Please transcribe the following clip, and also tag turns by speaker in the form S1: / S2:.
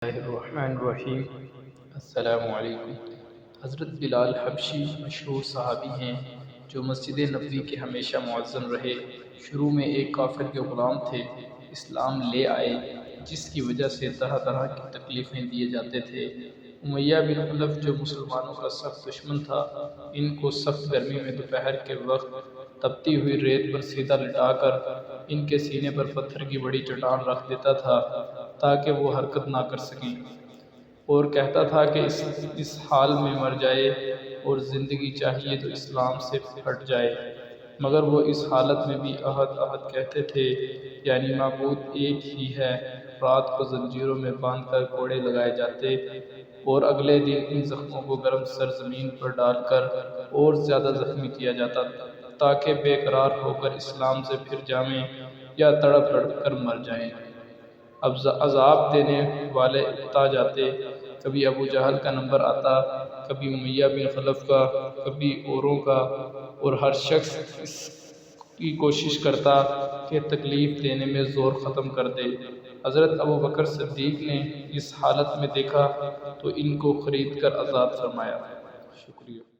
S1: اللہ الرحمن الرحیم۔ السلام علیکم۔ حضرت بلال حبشی مشہور صحابی ہیں جو مسجد نبوی کے ہمیشہ معظم رہے۔ شروع میں ایک کافر کے غلام تھے، اسلام لے آئے جس کی وجہ سے طرح طرح کی تکلیفیں دیے جاتے تھے۔ امیہ بن خلف جو مسلمانوں کا سخت دشمن تھا، ان کو سخت گرمی میں دوپہر کے وقت تپتی ہوئی ریت پر سیدھا لٹا کر ان کے سینے پر پتھر کی بڑی چٹان رکھ دیتا تھا تاکہ وہ حرکت نہ کر سکیں، اور کہتا تھا کہ اس حال میں مر جائے اور زندگی چاہیے تو اسلام سے ہٹ جائے، مگر وہ اس حالت میں بھی احد احد کہتے تھے، یعنی معبود ایک ہی ہے۔ رات کو زنجیروں میں باندھ کر کوڑے لگائے جاتے اور اگلے دن ان زخموں کو گرم سرزمین پر ڈال کر اور زیادہ زخمی کیا جاتا تاکہ بے قرار ہو کر اسلام سے پھر جائیں یا تڑپ تڑپ کر مر جائیں۔ اب عذاب دینے والے اکتا جاتے، کبھی ابو جہل کا نمبر آتا، کبھی امیہ بن خلف کا، کبھی اوروں کا، اور ہر شخص اس کی کوشش کرتا کہ تکلیف دینے میں زور ختم کر دے۔ حضرت ابو بکر صدیق نے اس حالت میں دیکھا تو ان کو خرید کر آزاد فرمایا۔ شکریہ۔